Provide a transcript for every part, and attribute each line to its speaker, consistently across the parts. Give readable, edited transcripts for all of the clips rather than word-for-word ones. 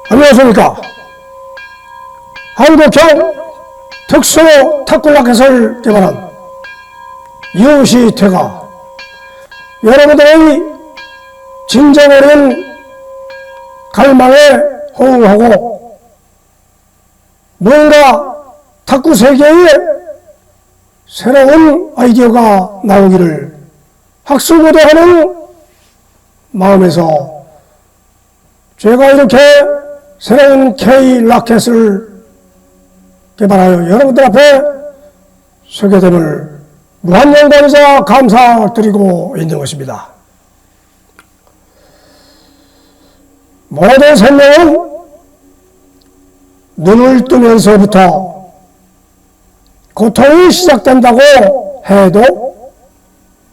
Speaker 1: 안녕하십니까. 한국형 특수 탁구라켓을 개발한 유시태가 여러분들의 진정 어린 갈망에 호응하고 뭔가 탁구 세계에 새로운 아이디어가 나오기를 학수고대하는 마음에서 제가 이렇게 새로운 K-라켓을 개발하여 여러분들 앞에 소개됨을 무한영광이자 감사드리고 있는 것입니다. 모든 생명은 눈을 뜨면서부터 고통이 시작된다고 해도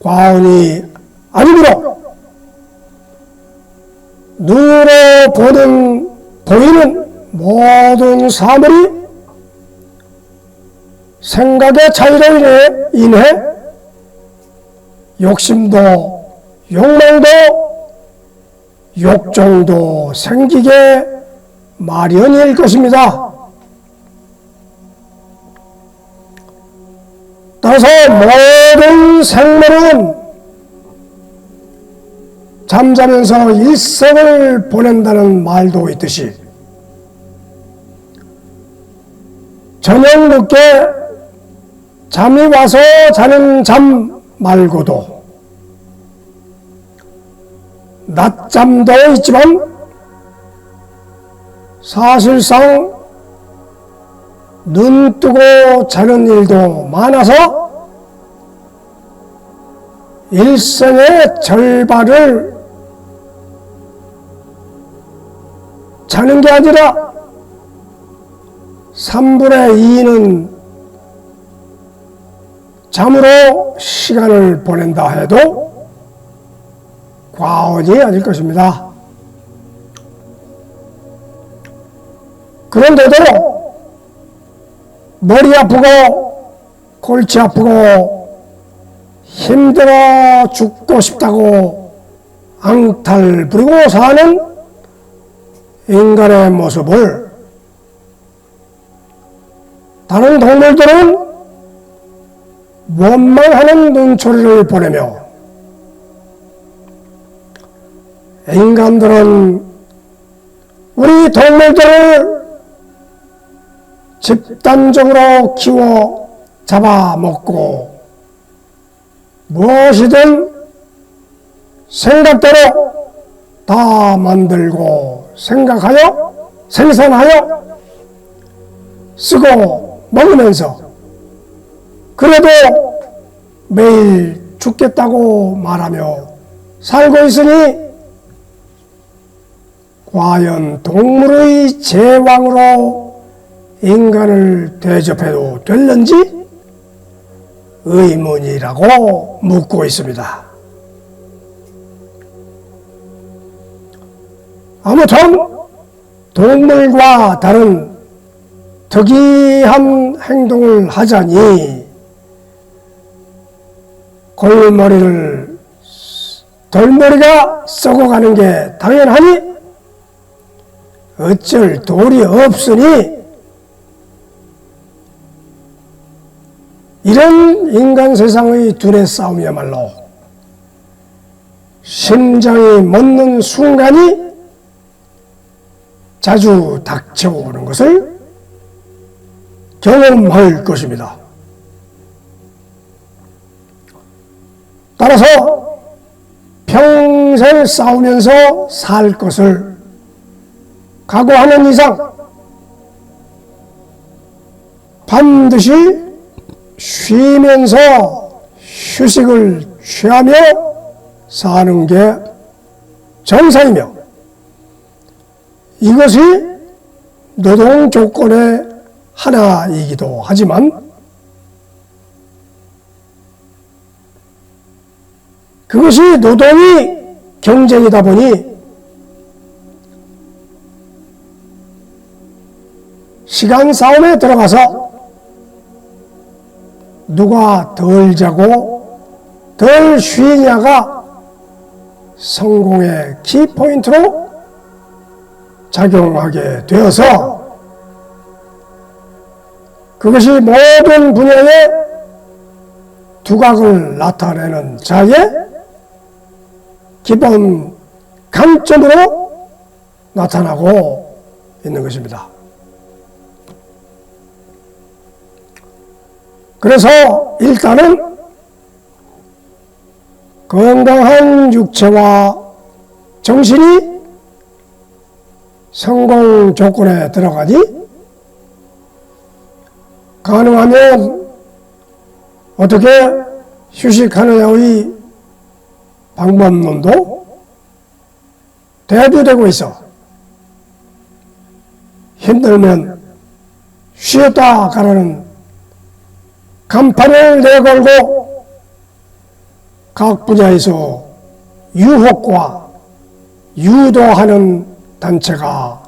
Speaker 1: 과언이 아니므로 눈으로 보이는 모든 사물이 생각의 차이로 인해 욕심도 욕망도 욕정도 생기게 마련일 것입니다. 따라서 모든 생물은 잠자면서 일생을 보낸다는 말도 있듯이 저녁 늦게 잠이 와서 자는 잠 말고도 낮잠도 있지만 사실상 눈 뜨고 자는 일도 많아서 일생의 절반을 자는 게 아니라 3분의 2는 잠으로 시간을 보낸다 해도 과언이 아닐 것입니다. 그런데도 머리 아프고 골치 아프고 힘들어 죽고 싶다고 앙탈 부리고 사는 인간의 모습을 다른 동물들은 원망하는 눈초리를 보내며 인간들은 우리 동물들을 집단적으로 키워 잡아먹고 무엇이든 생각대로 다 만들고 생각하여 생산하여 쓰고 먹으면서 그래도 매일 죽겠다고 말하며 살고 있으니 과연 동물의 제왕으로 인간을 대접해도 될는지 의문이라고 묻고 있습니다. 아무튼 동물과 다른 특이한 행동을 하자니 골머리를 덜머리가 썩어가는 게 당연하니 어쩔 도리 없으니 이런 인간 세상의 둘의 싸움이야말로 심장이 멎는 순간이 자주 닥쳐오는 것을 경험할 것입니다. 따라서 평생 싸우면서 살 것을 각오하는 이상 반드시 쉬면서 휴식을 취하며 사는 게 정상이며 이것이 노동 조건의 하나이기도 하지만 그것이 노동이 경쟁이다 보니 시간 싸움에 들어가서 누가 덜 자고 덜 쉬냐가 성공의 키포인트로 작용하게 되어서 그것이 모든 분야의 두각을 나타내는 자의 기본 강점으로 나타나고 있는 것입니다. 그래서 일단은 건강한 육체와 정신이 성공 조건에 들어가니 가능하면 어떻게 휴식하느냐의 방법론도 대두되고 있어. 힘들면 쉬었다 가라는 간판을 내걸고 각 분야에서 유혹과 유도하는 단체가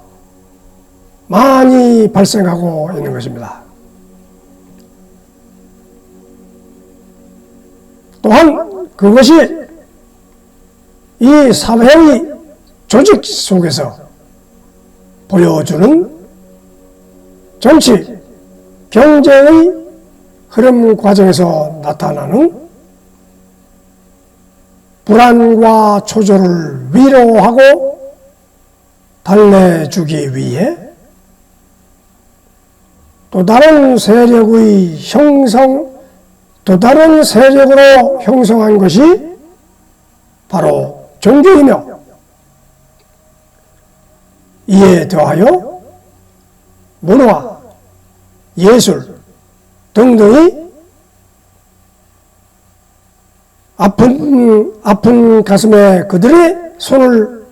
Speaker 1: 많이 발생하고 있는 것입니다. 또한 그것이 이 사회의 조직 속에서 보여주는 정치, 경제의 흐름 과정에서 나타나는 불안과 초조를 위로하고 달래주기 위해 또 다른 세력의 또 다른 세력으로 형성한 것이 바로 종교이며, 이에 더하여 문화, 예술 등등이 아픈 가슴에 그들의 손을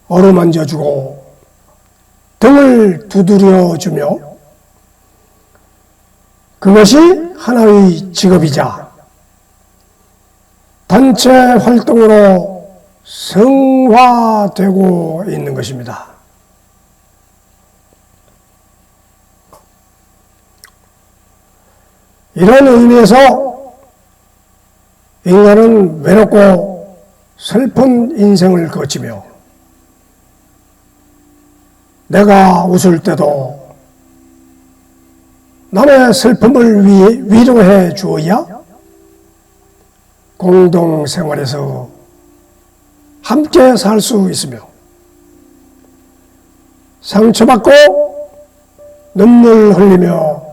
Speaker 1: 어루만져주고 등을 두드려주며 그것이 하나의 직업이자 단체 활동으로 성화되고 있는 것입니다. 이런 의미에서 인간은 외롭고 슬픈 인생을 거치며 내가 웃을 때도 남의 슬픔을 위로해 주어야 공동생활에서 함께 살 수 있으며 상처받고 눈물 흘리며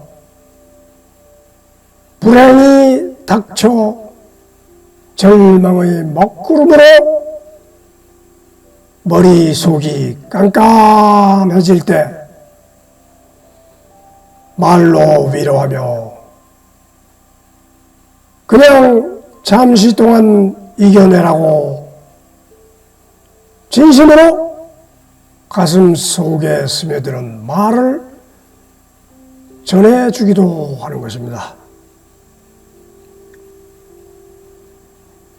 Speaker 1: 불행이 닥쳐 절망의 먹구름으로 머리속이 깜깜해질 때 말로 위로하며 그냥 잠시 동안 이겨내라고 진심으로 가슴 속에 스며드는 말을 전해주기도 하는 것입니다.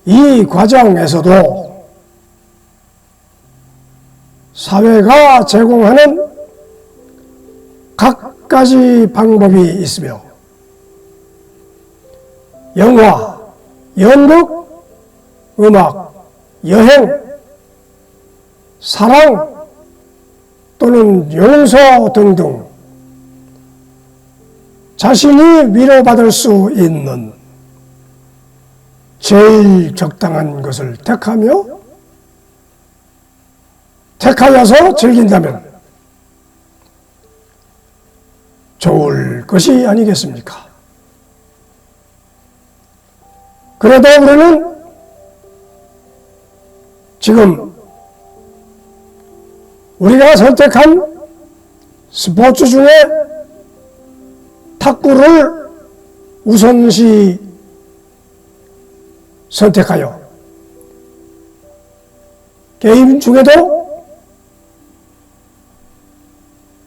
Speaker 1: 이 과정에서도 사회가 제공하는 각가지 방법이 있으며 영화, 연극, 음악, 여행, 사랑 또는 용서 등등 자신이 위로받을 수 있는 제일 적당한 것을 택하여서 즐긴다면 좋을 것이 아니겠습니까? 그래도 우리는 지금 우리가 선택한 스포츠 중에 탁구를 우선시 선택하여 게임 중에도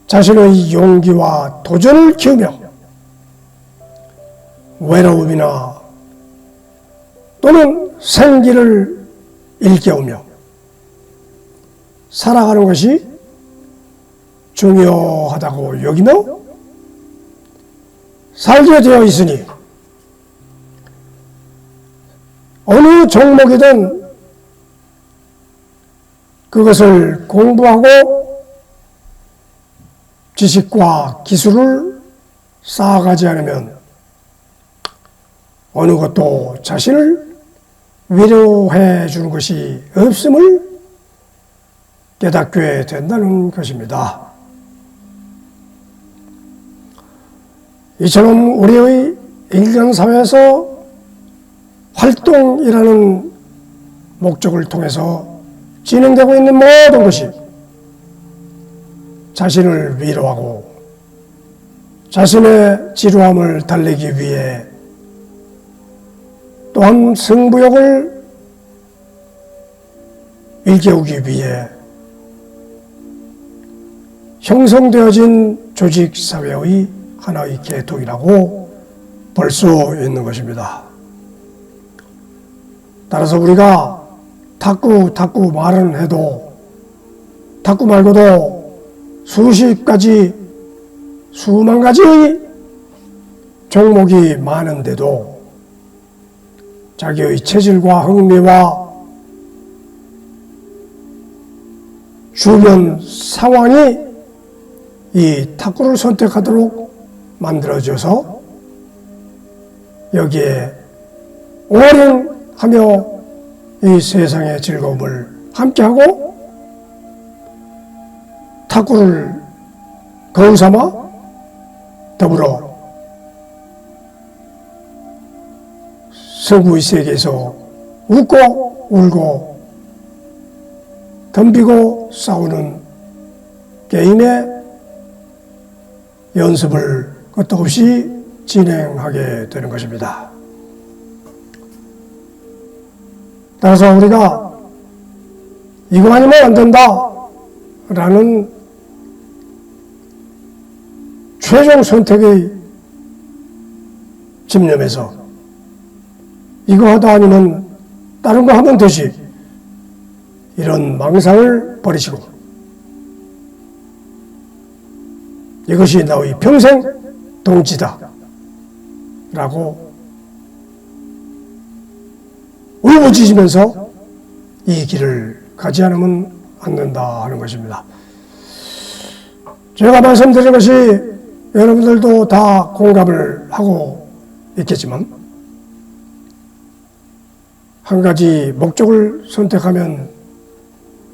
Speaker 1: 자신의 용기와 도전을 키우며 외로움이나 또는 생기를 일깨우며 살아가는 것이 중요하다고 여기며 살게 되어 있으니 어느 종목이든 그것을 공부하고 지식과 기술을 쌓아가지 않으면 어느 것도 자신을 위로해 주는 것이 없음을 깨닫게 된다는 것입니다. 이처럼 우리의 일상사회에서 활동이라는 목적을 통해서 진행되고 있는 모든 것이 자신을 위로하고 자신의 지루함을 달래기 위해 또한 승부욕을 일깨우기 위해 형성되어진 조직사회의 하나의 계통이라고 볼 수 있는 것입니다. 따라서 우리가 탁구 말은 해도 탁구 말고도 수십 가지, 수만 가지의 종목이 많은데도 자기의 체질과 흥미와 주변 상황이 이 탁구를 선택하도록 만들어져서 여기에 오행하며 이 세상의 즐거움을 함께하고 탁구를 거울 삼아 더불어 승부의 세계에서 웃고 울고 덤비고 싸우는 게임의 연습을 끝없이 진행하게 되는 것입니다. 따라서 우리가 이거 아니면 안 된다 라는 최종 선택의 집념에서 이거 하다 아니면 다른 거 하면 되지 이런 망상을 버리시고 이것이 나의 평생 동지다 라고 울부짖으면서 이 길을 가지 않으면 안 된다 하는 것입니다. 제가 말씀드린 것이 여러분들도 다 공감을 하고 있겠지만 한 가지 목적을 선택하면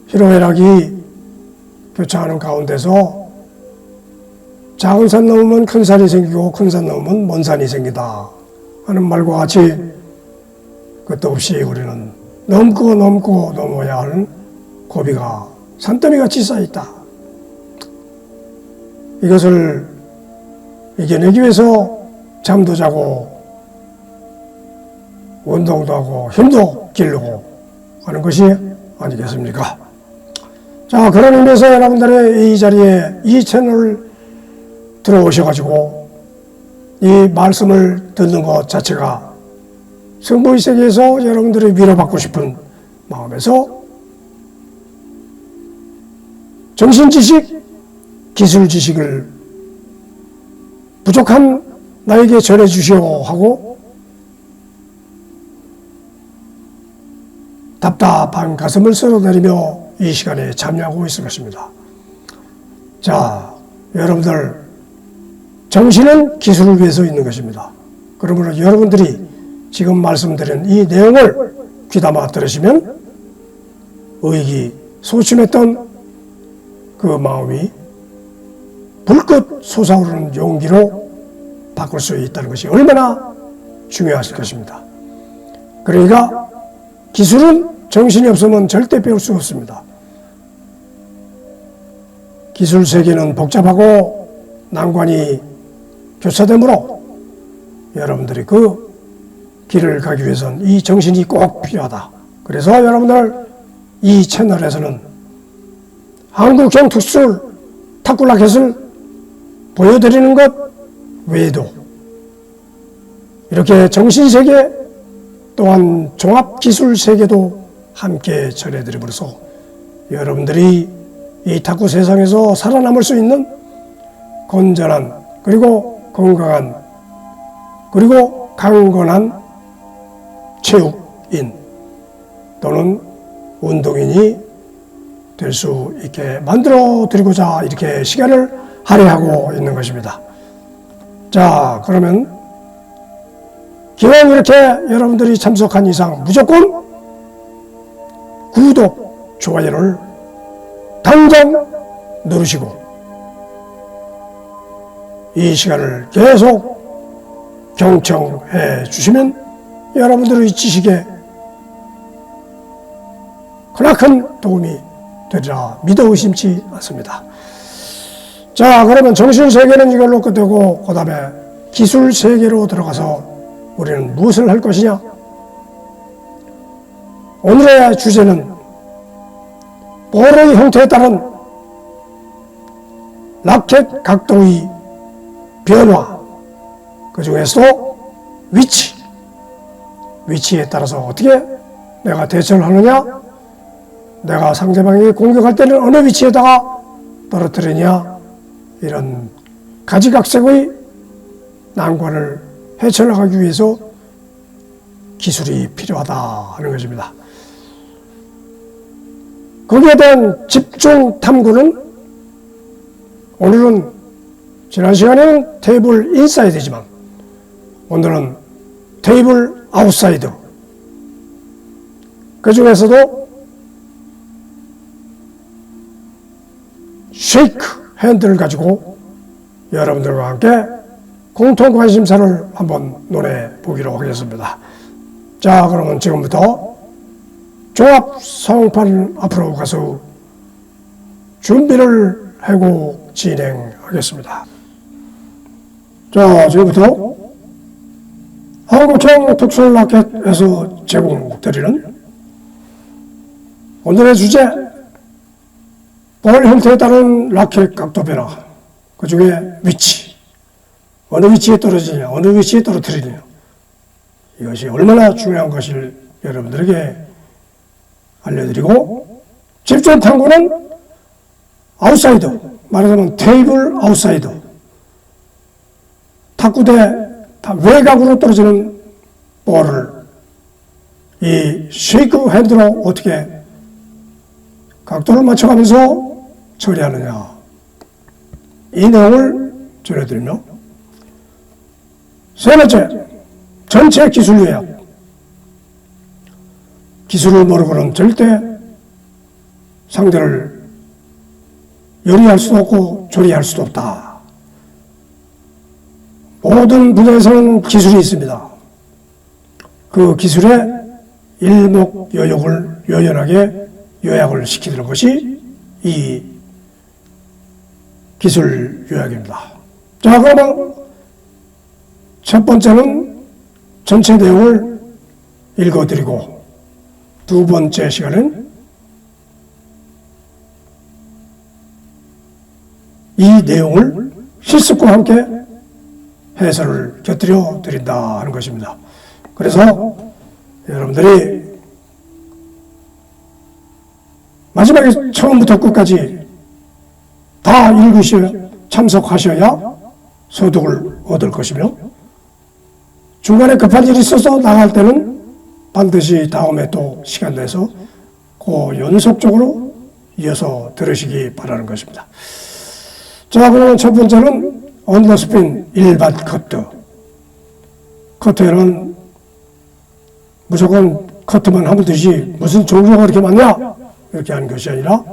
Speaker 1: 희로애락이 교차하는 가운데서 작은 산 넘으면 큰 산이 생기고 큰 산 넘으면 먼 산이 생기다 하는 말과 같이 끝도 없이 우리는 넘고 넘어야 하는 고비가 산더미같이 쌓여있다. 이것을 이겨내기 위해서 잠도 자고 운동도 하고 힘도 기르고 하는 것이 아니겠습니까? 자, 그런 의미에서 여러분들의 이 자리에 이 채널을 들어오셔가지고 이 말씀을 듣는 것 자체가 승부의 세계에서 여러분들이 위로받고 싶은 마음에서 정신지식, 기술지식을 부족한 나에게 전해주시오 하고 답답한 가슴을 쓸어내리며 이 시간에 참여하고 있을 것입니다. 자, 여러분들 정신은 기술을 위해서 있는 것입니다. 그러므로 여러분들이 지금 말씀드린 이 내용을 귀담아 들으시면 의기 소심했던 그 마음이 불꽃 솟아오르는 용기로 바꿀 수 있다는 것이 얼마나 중요하실 것입니다. 그러니까 기술은 정신이 없으면 절대 배울 수 없습니다. 기술 세계는 복잡하고 난관이 교차되므로 여러분들이 그 길을 가기 위해서는 이 정신이 꼭 필요하다. 그래서 여러분들 이 채널에서는 한국형 특수술 탁구라켓을 보여드리는 것 외에도 이렇게 정신세계 또한 종합기술세계도 함께 전해드림으로써 여러분들이 이 탁구 세상에서 살아남을 수 있는 건전한 그리고 건강한 그리고 강건한 체육인 또는 운동인이 될 수 있게 만들어 드리고자 이렇게 시간을 할애하고 있는 것입니다. 자, 그러면 기왕 이렇게 여러분들이 참석한 이상 무조건 구독, 좋아요를 당장 누르시고 이 시간을 계속 경청해 주시면 여러분들의 지식에 크나큰 도움이 되리라 믿어 의심치 않습니다. 자, 그러면 정신세계는 이걸로 끝내고 그 다음에 기술세계로 들어가서 우리는 무엇을 할 것이냐? 오늘의 주제는 볼의 형태에 따른 라켓 각도의 변화, 그 중에서도 위치에 따라서 어떻게 내가 대처를 하느냐, 내가 상대방이 공격할 때는 어느 위치에다가 떨어뜨리냐, 이런 가지각색의 난관을 헤쳐나가기 위해서 기술이 필요하다 하는 것입니다. 거기에 대한 집중 탐구는 오늘은 지난 시간에는 테이블 인사이드지만 오늘은 테이블 아웃사이드, 그 중에서도 쉐이크 핸드를 가지고 여러분들과 함께 공통 관심사를 한번 논해 보기로 하겠습니다. 자, 그러면 지금부터 종합 사용판 앞으로 가서 준비를 하고 진행하겠습니다. 자, 지금부터 한국형 특수라켓에서 제공드리는 오늘의 주제, 볼 형태에 따른 라켓 각도 변화, 그 중에 위치, 어느 위치에 떨어지냐, 어느 위치에 떨어뜨리냐, 이것이 얼마나 중요한 것을 여러분들에게 알려드리고, 집중 탐구는 아웃사이드, 말하자면 테이블 아웃사이드, 탁구대 외곽으로 떨어지는 볼을 이 쉐이크 핸드로 어떻게 각도를 맞춰가면서 처리하느냐, 이 내용을 전해드리며, 세 번째, 전체 기술 요약. 기술을 모르고는 절대 상대를 요리할 수도 없고 조리할 수도 없다. 모든 분야에서는 기술이 있습니다. 그 기술의 일목요역을 요연하게 요약을 시키는 것이 이 기술 요약입니다. 자, 그러면 첫 번째는 전체 내용을 읽어드리고, 두 번째 시간은 이 내용을 실습과 함께 해설을 곁들여 드린다 하는 것입니다. 그래서 여러분들이 마지막에 처음부터 끝까지 다 읽으셔야, 참석하셔야 소득을 얻을 것이며, 중간에 급한 일이 있어서 나갈 때는 반드시 다음에 또 시간 내서 그 연속적으로 이어서 들으시기 바라는 것입니다. 자, 그러면 첫 번째는 언더스핀 일반 커트. 커트에는 무조건 커트만 하면 되지 무슨 종류가 그렇게 많냐, 이렇게 하는 것이 아니라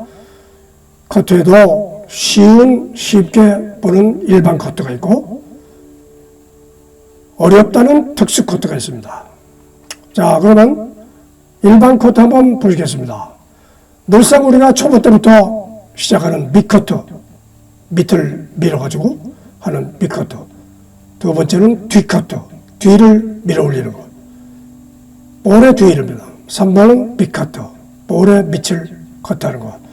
Speaker 1: 커트에도 쉽게 보는 일반 커트가 있고 어렵다는 특수 커트가 있습니다. 자, 그러면 일반 커트 한번 보시겠습니다. 늘상 우리가 초보 때부터 시작하는 밑커트, 밑을 밀어가지고 하는 밑커트. 두 번째는 뒤커트, 뒤를 밀어 올리는 것. 볼의 뒤를 밀어. 3번은 밑커트, 볼의 밑을 커트하는 것.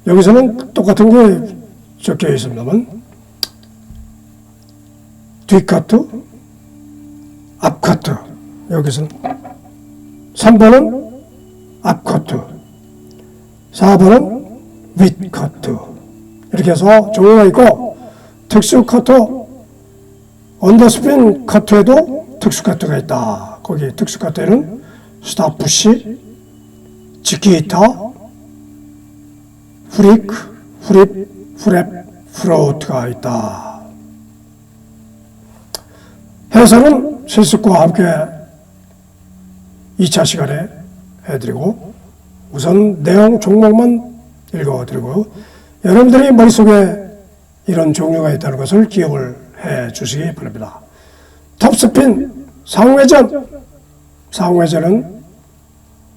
Speaker 1: 여기서는 똑같은 게 적혀 있습니다만, 뒤커트, 앞커트. 여기서는 3번은 앞커트, 4번은 윗커트. 이렇게 해서 종류가 있고, 특수 커트, 언더스핀 커트에도 특수 커트가 있다. 거기 특수 커트에는 스탑 푸시, 지키타, 프릭, 프립, 프랩, 프로트가 있다. 해설은 실습과 함께 2차 시간에 해드리고 우선 내용 종목만 읽어드리고 여러분들이 머릿속에 이런 종류가 있다는 것을 기억을 해 주시기 바랍니다. 톱스핀 상회전은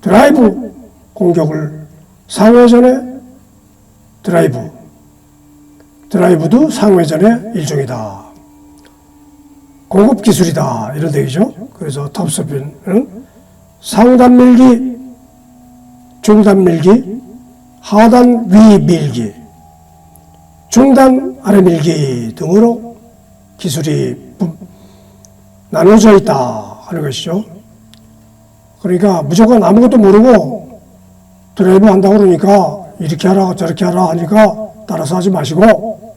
Speaker 1: 드라이브 공격을 상회전의 드라이브도 상회전의 일종이다. 고급 기술이다. 이런 얘기죠. 그래서 톱스핀은 상단 밀기, 중단 밀기, 하단 위 밀기, 중단 아래 밀기 등으로 기술이 나눠져 있다 하는 것이죠. 그러니까 무조건 아무것도 모르고 드라이브 한다고 그러니까 이렇게 하라 저렇게 하라 하니까 따라서 하지 마시고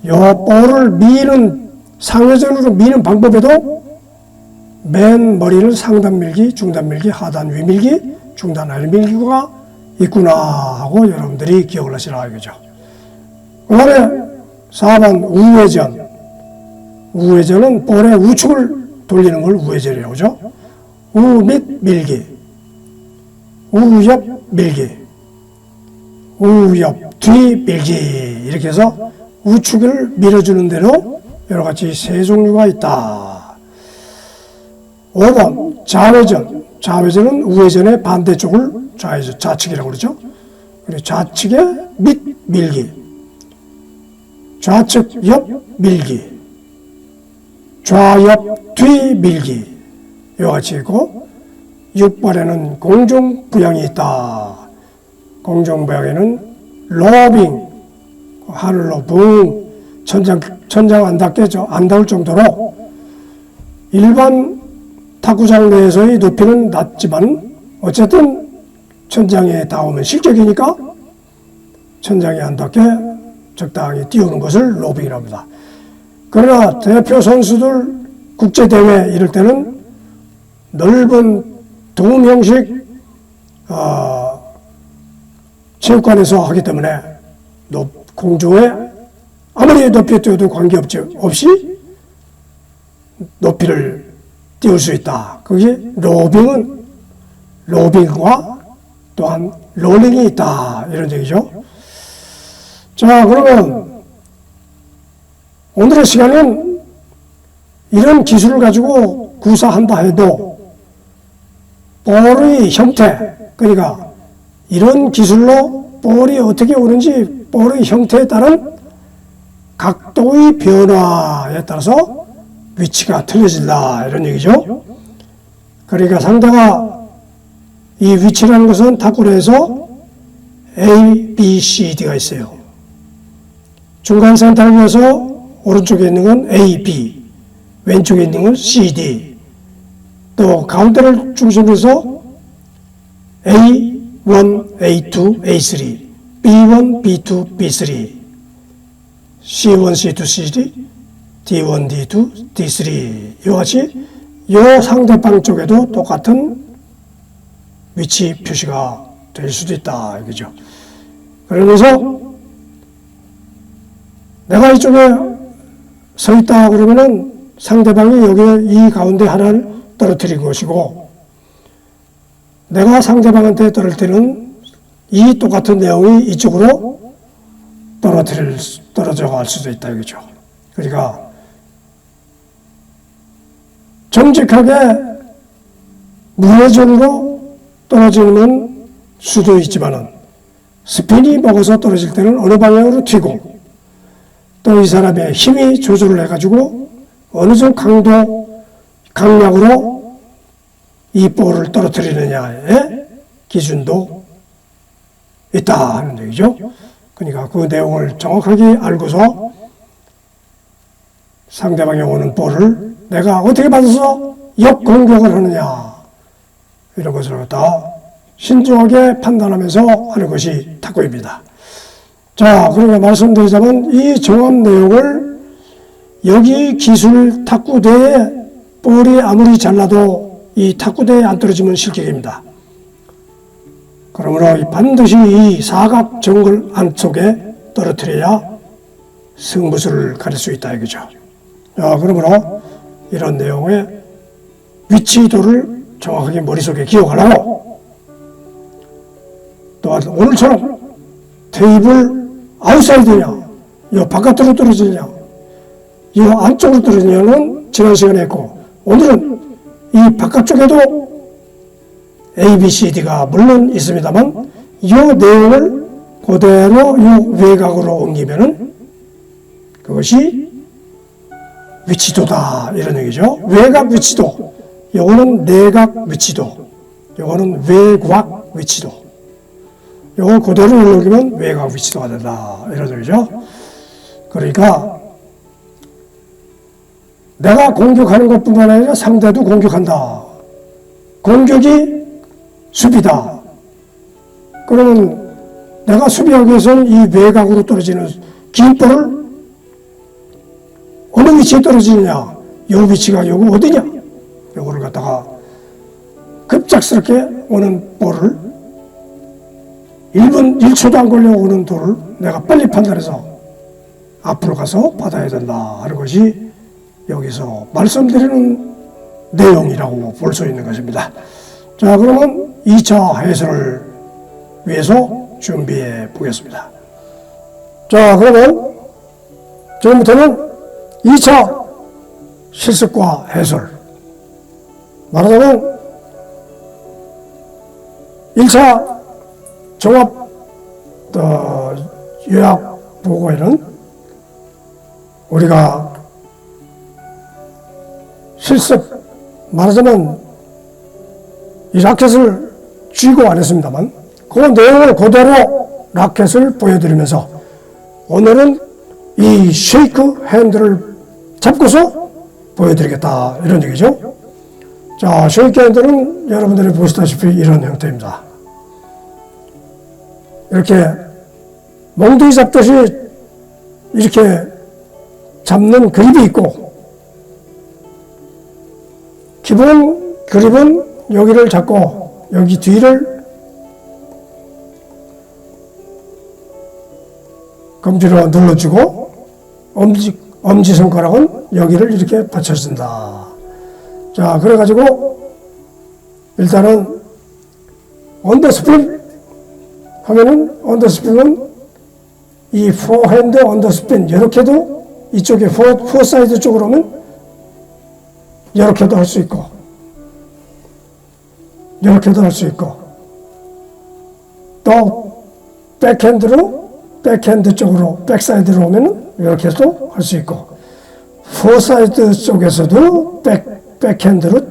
Speaker 1: 요 볼을 미는 상회전으로 미는 방법에도 맨 머리를 상단 밀기, 중단 밀기, 하단 위 밀기, 중단 아래 밀기가 있구나 하고 여러분들이 기억을 하시라 이거죠. 그 다음에 4번 우회전은 볼의 우측을 돌리는 걸 우회전이라고 하죠. 우 및 밀기, 우옆 밀기, 우옆 뒤 밀기 이렇게 해서 우측을 밀어주는 대로 여러가지 세 종류가 있다. 5번 좌회전은 우회전의 반대쪽을 좌측이라고 그러죠. 그리고 좌측의 밑 밀기, 좌측 옆 밀기, 좌옆 뒤 밀기 이와 같이 있고 6번에는 공중부양이 있다. 공중부양에는 로빙, 하늘로 붕 천장 안 닿을 정도로 일반 탁구장 내에서의 높이는 낮지만 어쨌든 천장에 닿으면 실격이니까 천장에 안 닿게 적당히 띄우는 것을 로빙이라고 합니다. 그러나 대표 선수들 국제대회 이럴 때는 넓은 도움 형식 체육관에서 하기 때문에 공중에 아무리 높이 뛰어도 관계없이 높이를 띄울 수 있다. 그게 로빙과 또한 롤링이 있다. 이런 얘기죠. 자, 그러면 오늘의 시간은 이런 기술을 가지고 구사한다 해도 볼의 형태, 그러니까 이런 기술로 볼이 어떻게 오는지 볼의 형태에 따른 각도의 변화에 따라서 위치가 틀려진다 이런 얘기죠. 그러니까 상대가 이 위치라는 것은 탁구에서 A, B, C, D가 있어요. 중간 센터를 위해서 오른쪽에 있는 건 A, B, 왼쪽에 있는 건 C, D, 또 가운데를 중심으로 해서 A1, A2, A3, B1, B2, B3, C1, C2, C3, D1, D2, D3 이와 같이 이 상대방 쪽에도 똑같은 위치 표시가 될 수도 있다 이거죠. 그러면서 내가 이쪽에 서 있다 그러면은 상대방이 여기에 이 가운데 하나를 떨어뜨린 것이고 내가 상대방한테 떨어뜨리는 이 똑같은 내용이 이쪽으로 떨어져 갈 수도 있다 이거죠. 그러니까 정직하게 무회전으로 떨어지는 수도 있지만은 스핀이 먹어서 떨어질 때는 어느 방향으로 튀고 또 이 사람의 힘이 조절을 해가지고 어느 정도 강약으로 이 볼을 떨어뜨리느냐의 기준도 있다 하는 얘기죠. 그러니까 그 내용을 정확하게 알고서 상대방이 오는 볼을 내가 어떻게 받아서 역공격을 하느냐 이런 것을 갖다 신중하게 판단하면서 하는 것이 탁구입니다. 자, 그러니까 말씀드리자면 이 종합 내용을 여기 기술 탁구대에 볼이 아무리 잘나도 이 탁구대에 안 떨어지면 실격입니다. 그러므로 반드시 이 사각 정글 안쪽에 떨어뜨려야 승부수를 가릴 수 있다 이거죠. 그러므로 이런 내용의 위치도를 정확하게 머릿속에 기억하라고, 또한 오늘처럼 테이블 아웃사이드냐, 이 바깥으로 떨어지냐, 이 안쪽으로 떨어지냐는 지난 시간에 했고, 오늘은 이 바깥쪽에도 A, B, C, D가 물론 있습니다만 이 내용을 그대로 이 외곽으로 옮기면은 그것이 위치도다 이런 얘기죠. 외곽 위치도, 요거는 내각 위치도, 요거는 외곽 위치도. 요걸 그대로 옮기면 외곽 위치도가 된다 이런 얘기죠. 그러니까 내가 공격하는 것뿐만 아니라 상대도 공격한다. 공격이 수비다. 그러면 내가 수비하기 위해서는 이 외곽으로 떨어지는 긴 볼을 어느 위치에 떨어지느냐, 요 위치가 요거 어디냐, 요거를 갖다가 급작스럽게 오는 볼을 1분 1초도 안 걸려 오는 돌을 내가 빨리 판단해서 앞으로 가서 받아야 된다 하는 것이 여기서 말씀드리는 내용이라고 볼 수 있는 것입니다. 자, 그러면 2차 해설을 위해서 준비해 보겠습니다. 자, 그러면 지금부터는 2차 실습과 해설. 말하자면 1차 종합 요약 보고에는 우리가 실습, 말하자면 이 라켓을 쥐고 안 했습니다만 그 내용을 그대로 라켓을 보여드리면서 오늘은 이 쉐이크 핸들을 잡고서 보여드리겠다 이런 얘기죠. 자, 쉐이크 핸들은 여러분들이 보시다시피 이런 형태입니다. 이렇게 몽둥이 잡듯이 이렇게 잡는 그립이 있고, 기본 그립은 여기를 잡고 여기 뒤를 검지로 눌러주고 엄지손가락은 여기를 이렇게 받쳐준다. 자, 그래가지고 일단은 언더스핀 하면은, 언더스핀은 이 포핸드 언더스핀 이렇게도, 이쪽에 포사이드 쪽으로 오면 이렇게도 할 수 있고 이렇게도 할 수 있고, 또 백핸드로 백핸드 쪽으로 백사이드로 오면은 이렇게도 할 수 있고, 포사이드 쪽에서도 백핸드로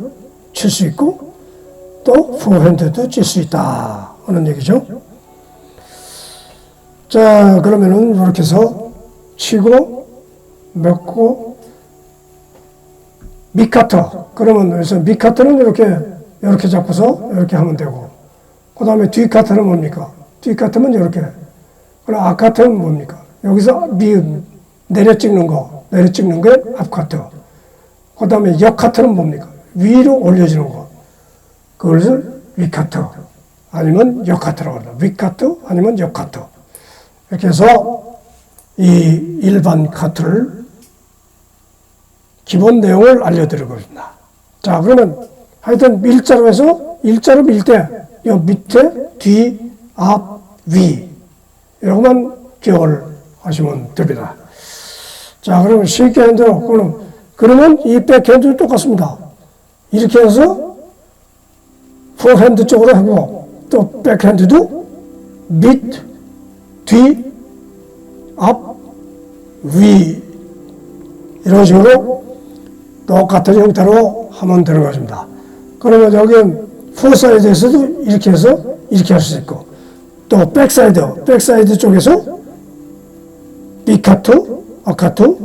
Speaker 1: 칠 수 있고 또 포핸드도 칠 수 있다 하는 얘기죠. 자, 그러면은 이렇게 해서 치고 먹고 밑카터, 그러면 그래서 밑카터는 이렇게 잡고서 이렇게 하면 되고, 그 다음에 뒷카터는 뭡니까? 뒷카터는 이렇게. 그럼 앞카터는 뭡니까? 여기서 내려 찍는 게 앞카터. 그 다음에 옆카터는 뭡니까? 위로 올려주는 거. 그것을 윗카터 아니면 옆카터라고 합니다. 윗카터 아니면 옆카터. 이렇게 해서 이 일반 카트를 기본 내용을 알려드리고 있습니다. 자, 그러면 하여튼 일자로 해서 일자로 밀 때 이 밑에, 뒤, 앞, 위 이렇게만 기억을 하시면 됩니다. 자, 그러면 쉽게 핸드로 그러면 이 백핸드도 똑같습니다. 이렇게 해서 포핸드 쪽으로 하고, 또 백핸드도 밑, 뒤, 앞, 위 이런 식으로 똑같은 형태로 하면 되는 것입니다. 그러면 여기 포사이드에서도 이렇게 해서 이렇게 할 수 있고, 또 백사이드 쪽에서 B카트, A카트,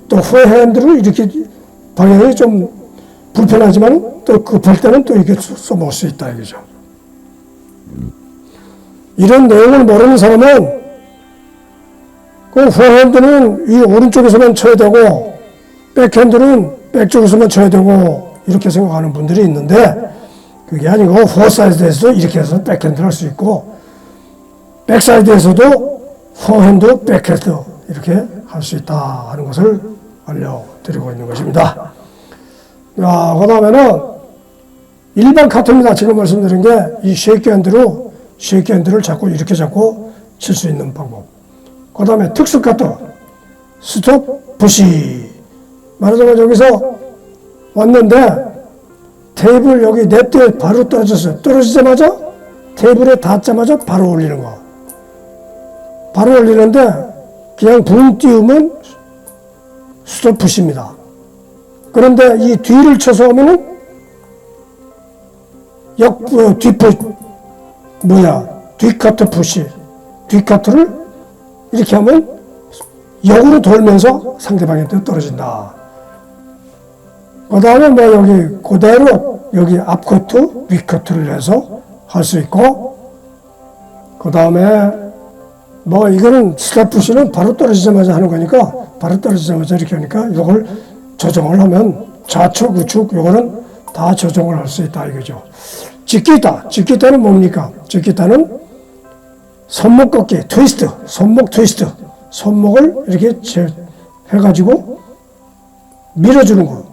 Speaker 1: 또 포핸드로 이렇게 방향이 좀 불편하지만 또 급할 때는 또 이렇게 써먹을 수 있다 이거죠. 이런 내용을 모르는 사람은 그 포핸드는 이 오른쪽에서만 쳐야 되고 백핸드는 백쪽에서만 쳐야 되고 이렇게 생각하는 분들이 있는데, 그게 아니고 포사이드에서 이렇게 해서 백핸드를 할 수 있고, 백사이드에서도 포핸드, 백핸드 이렇게 할 수 있다 하는 것을 알려드리고 있는 것입니다. 그 다음에는 일반 카트입니다. 지금 말씀드린 게 이 쉐이크 핸드를 잡고 이렇게 잡고 칠 수 있는 방법. 그 다음에 특수 카트, 스톱, 푸시. 말하자면 여기서 왔는데 테이블 여기 네트에 바로 떨어졌어요. 떨어지자마자 테이블에 닿자마자 바로 올리는 거. 바로 올리는데 그냥 붕 띄우면 스톱 푸시입니다. 그런데 이 뒤를 쳐서 오면은 뒷카트 푸시. 뒷카트를 이렇게 하면 역으로 돌면서 상대방한테 떨어진다. 그 다음에 뭐 여기 그대로 여기 앞커트, 윗커트를 해서 할 수 있고, 그 다음에 뭐 이거는 스톱 푸시는 바로 떨어지자마자 하는 거니까 바로 떨어지자마자 이렇게 하니까 이걸 조정을 하면 좌측, 우측 요거는 다 조정을 할 수 있다 이거죠. 직기타. 직기타는 뭡니까? 직기타는 손목 꺾기, 트위스트, 손목 트위스트. 손목을 이렇게 해가지고 밀어주는 거.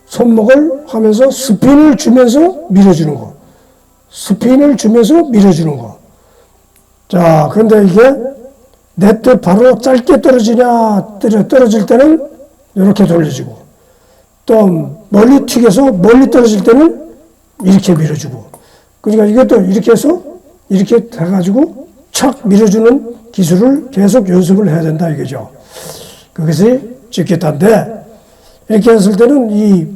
Speaker 1: 손목을 하면서 스핀을 주면서 밀어주는 거. 스핀을 주면서 밀어주는 거. 자, 그런데 이게 네트 바로 짧게 떨어지냐, 떨어질 때는 이렇게 돌려주고, 또 멀리 튀겨서 멀리 떨어질 때는 이렇게 밀어주고, 그러니까 이것도 이렇게 해서 이렇게 해가지고 착 밀어주는 기술을 계속 연습을 해야 된다 이거죠. 그것이 직기타인데, 이렇게 했을 때는 이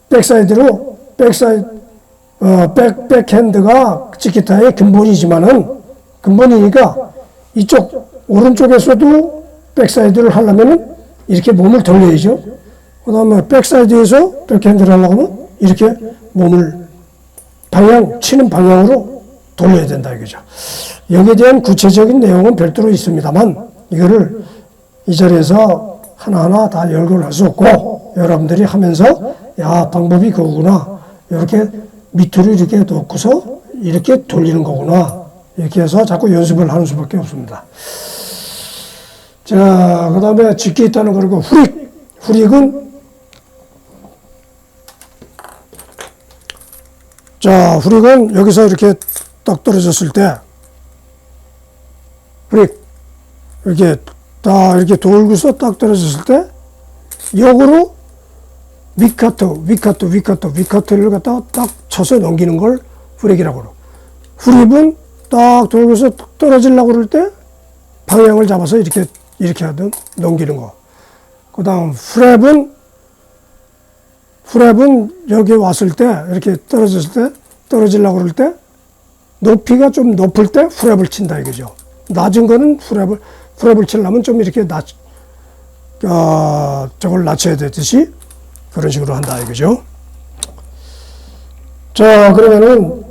Speaker 1: 백사이드로, 백핸드가 직기타의 근본이니까 이쪽, 오른쪽에서도 백사이드를 하려면은 이렇게 몸을 돌려야죠. 그 다음에 백사이드에서 백핸드를 하려고 하면 이렇게 몸을 치는 방향으로 돌려야 된다 이거죠. 여기에 대한 구체적인 내용은 별도로 있습니다만, 이거를 이 자리에서 하나하나 다 열거를 할 수 없고, 여러분들이 하면서, 야, 방법이 그거구나. 이렇게 밑으로 이렇게 놓고서 이렇게 돌리는 거구나. 이렇게 해서 자꾸 연습을 하는 수밖에 없습니다. 자, 그 다음에 직기 있다는 거고, 후릭. 후릭은, 자, 후릭은 여기서 이렇게 딱 떨어졌을 때, 후릭. 이렇게 딱 돌고서 딱 떨어졌을 때, 역으로 윗카트를 갖다가 딱 쳐서 넘기는 걸 후릭이라고 그러고, 후립은 딱 돌고서 떨어지려고 그럴 때 방향을 잡아서 이렇게 하든 넘기는 거. 그 다음 프랩은 여기 왔을 때, 이렇게 떨어지려고 그럴 때, 높이가 좀 높을 때 프랩을 친다 이거죠. 낮은 거는 프랩을 치려면 좀 이렇게 저걸 낮춰야 되듯이 그런 식으로 한다 이거죠. 자, 그러면은,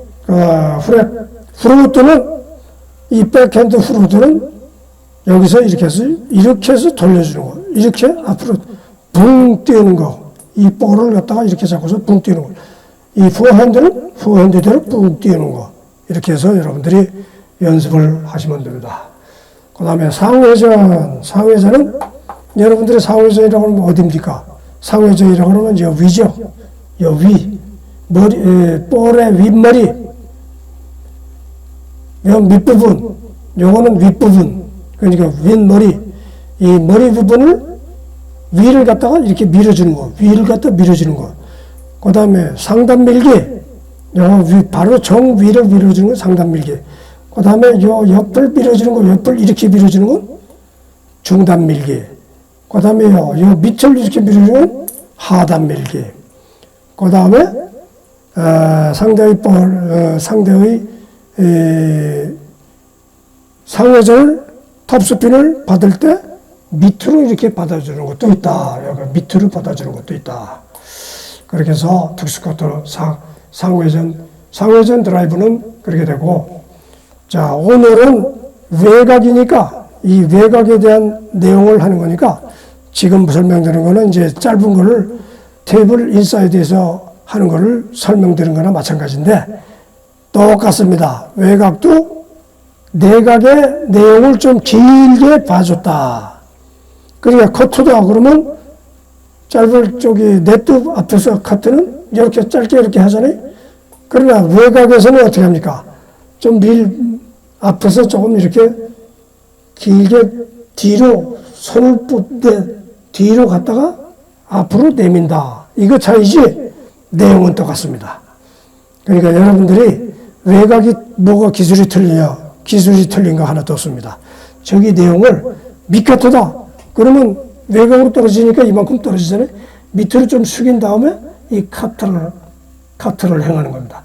Speaker 1: 후루트는, 이 백핸드 후루트는 여기서 이렇게 해서 돌려주는 거. 이렇게 앞으로 붕 띄우는 거. 이 볼을 갖다가 이렇게 잡고서 붕 띄우는 거. 이 포핸드는 포핸드대로 붕 띄우는 거. 이렇게 해서 여러분들이 연습을 하시면 됩니다. 그 다음에 상회전. 상회전은 여러분들의 상회전이라고 하면 어디입니까? 상회전이라고 하면 여 위죠. 여 위. 볼의 윗머리. 요 밑부분. 요거는 윗부분. 그러니까 윗머리. 이 머리 부분을 위를 갖다가 이렇게 밀어주는 거. 위를 갖다 밀어주는 거. 그 다음에 상단 밀기. 요 위, 바로 정 위를 밀어주는 건 상단 밀기. 그 다음에 요 옆을 밀어주는 거. 옆을 이렇게 밀어주는 건 중단 밀기. 그 다음에 요 밑을 이렇게 밀어주는 건 하단 밀기. 그 다음에 상대의 상회전을 탑스핀을 받을 때 밑으로 이렇게 받아주는 것도 있다. 여기 밑으로 받아주는 것도 있다. 그렇게 해서 특수코트 상회전 드라이브는 그렇게 되고, 자, 오늘은 외곽이니까 이 외곽에 대한 내용을 하는 거니까 지금 설명드리는 거는 이제 짧은 거를 테이블 인사이드에서 하는 거를 설명드리는 거나 마찬가지인데 똑같습니다. 외곽도 내각의 내용을 좀 길게 봐줬다. 그러니까 커트다 그러면 짧을 쪽이 네트 앞에서 커트는 이렇게 짧게 이렇게 하잖아요. 그러나 외곽에서는 어떻게 합니까? 좀 앞에서 조금 이렇게 길게 뒤로 손을 뻗대 뒤로 갔다가 앞으로 내민다. 이거 차이지 내용은 똑같습니다. 그러니까 여러분들이 외곽이 뭐가 기술이 틀리냐? 기술이 틀린 거 하나도 없습니다. 저기 내용을 밑카트다. 그러면 외곽으로 떨어지니까 이만큼 떨어지잖아요. 밑으로 좀 숙인 다음에 이 카트를 행하는 겁니다.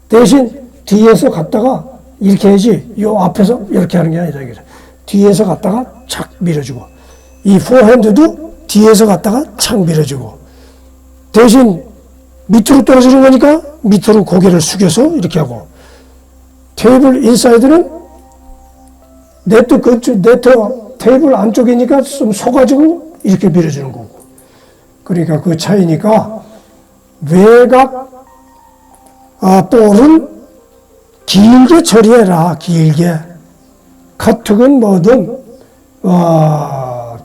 Speaker 1: 대신 뒤에서 갔다가 이렇게 해야지 요 앞에서 이렇게 하는 게 아니라 이거죠. 뒤에서 갔다가 착 밀어주고 이 포핸드도 뒤에서 갔다가 착 밀어주고 대신 밑으로 떨어지는 거니까 밑으로 고개를 숙여서 이렇게 하고 테이블 인사이드는 네트 테이블 안쪽이니까 좀 속아지고 이렇게 밀어주는 거고 그러니까 그 차이니까 외곽 볼은 길게 처리해라. 길게 카트건 뭐든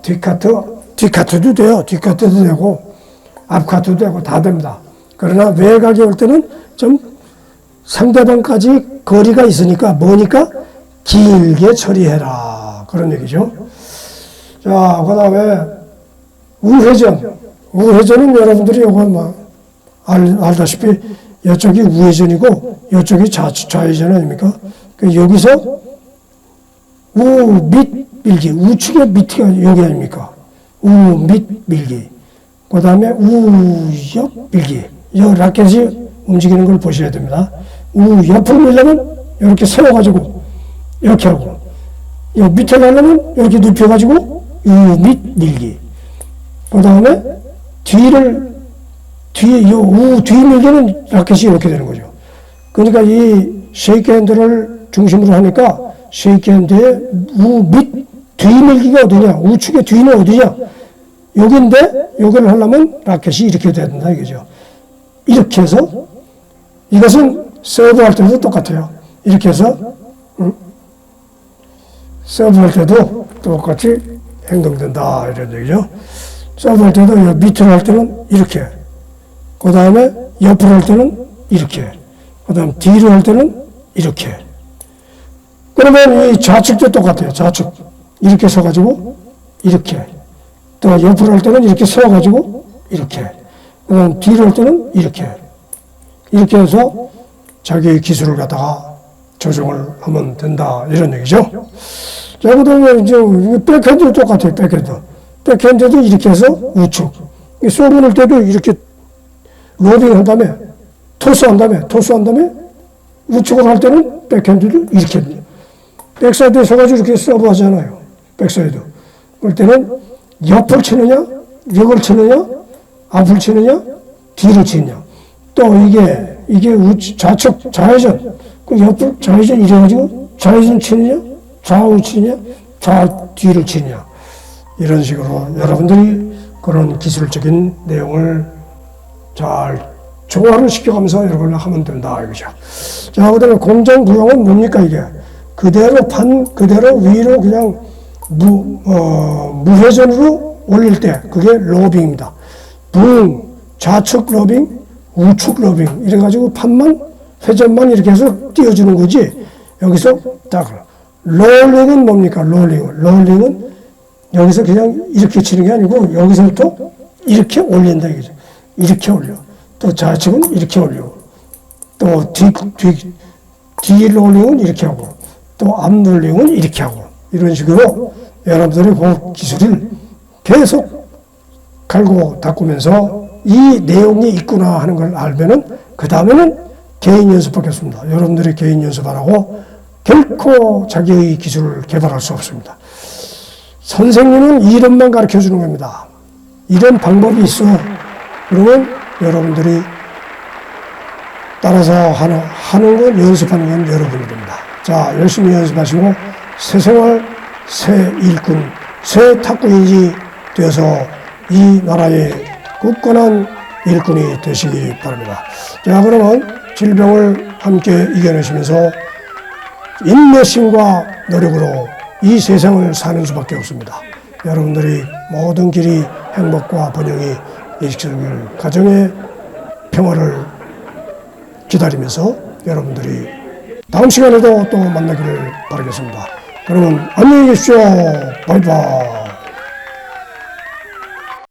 Speaker 1: 뒷카트도 돼요. 뒷카트도 되고 앞카트도 되고 다 됩니다. 그러나 외곽에 올 때는 좀 상대방까지 거리가 있으니까 뭐니까 길게 처리해라. 그런 얘기죠. 자, 그 다음에 우회전. 우회전은 여러분들이 이거 뭐 알다시피 이쪽이 우회전이고 이쪽이 좌회전 아닙니까? 여기서 밑 밀기, 우측의 밑이 여기 아닙니까? 밑 밀기. 그 다음에 옆 밀기. 이 라켓이 움직이는 걸 보셔야 됩니다. 옆으로 밀려면 이렇게 세워가지고 이렇게 하고 이 밑에 가려면 이렇게 눕혀가지고 밑 밀기. 그 다음에 뒤 밀기는 라켓이 이렇게 되는 거죠. 그러니까 이 쉐이크 핸드를 중심으로 하니까 쉐이크 핸드의 뒤 밀기가 어디냐? 우측의 뒤는 어디냐? 여기인데 여기를 하려면 라켓이 이렇게 돼야 된다 이거죠. 이렇게 해서 이것은 서브할 때도 똑같아요. 이렇게 해서 서브할 때도 똑같이 행동된다 이런 얘기죠. 서브할 때도 밑으로 할 때는 이렇게 그 다음에 옆으로 할 때는 이렇게 그 다음 뒤로 할 때는 이렇게 그러면 이 좌측도 똑같아요. 좌측 이렇게 서가지고 이렇게 또 옆으로 할 때는 이렇게 세워가지고 이렇게 그 다음 뒤로 할 때는 이렇게 해서 자기의 기술을 갖다가 조정을 하면 된다 이런 얘기죠. 자, 그 다음에 이제 백핸드도 똑같아요. 백핸드도 이렇게 해서 우측 쏘 보낼 때도 이렇게 로딩 한 다음에 토스 한 다음에 우측으로 할 때는 백핸드도 이렇게 합니다. 백사이드에 서가지고 이렇게 서브 하잖아요. 백사이드. 그럴 때는 옆을 치느냐, 역을 치느냐, 앞을 치느냐, 뒤를 치느냐. 또 이게 좌측, 좌회전. 그 옆을 좌회전 이래가지고 좌회전 치느냐, 좌우 치느냐, 뒤를 치느냐. 이런 식으로 여러분들이 그런 기술적인 내용을 잘 조화를 시켜가면서 여러분을 하면 된다 이거죠. 자, 그다음에 공정 부형은 뭡니까 이게? 그대로 위로 그냥 무회전으로 올릴 때 그게 로빙입니다. 좌측 로빙, 우측 로빙 이래가지고 회전만 이렇게 해서 띄워주는 거지. 여기서 딱 롤링은 뭡니까? 롤링은 여기서 그냥 이렇게 치는 게 아니고 여기서부터 이렇게 올린다 이거죠. 이렇게 올려. 또 좌측은 이렇게 올리고 또 뒤 롤링은 이렇게 하고 또 앞 롤링은 이렇게 하고 이런 식으로 여러분들이 그 기술을 계속 갈고 닦으면서 이 내용이 있구나 하는 걸 알면은 그 다음에는 개인 연습하겠습니다. 여러분들이 개인 연습 안 하고 결코 자기의 기술을 개발할 수 없습니다. 선생님은 이론만 가르쳐 주는 겁니다. 이런 방법이 있어. 그러면 여러분들이 따라서 하는 건 연습하는 건 여러분이 됩니다. 자, 열심히 연습하시고 새 생활, 새 일꾼, 새 탁구인이 되어서 이 나라의 굳건한 일꾼이 되시기 바랍니다. 자, 그러면 질병을 함께 이겨내시면서 인내심과 노력으로 이 세상을 사는 수밖에 없습니다. 여러분들이 모든 길이 행복과 번영이 일으키는 가정의 평화를 기다리면서 여러분들이 다음 시간에도 또 만나기를 바라겠습니다. 여러분 안녕히 계십시오. 바이바이.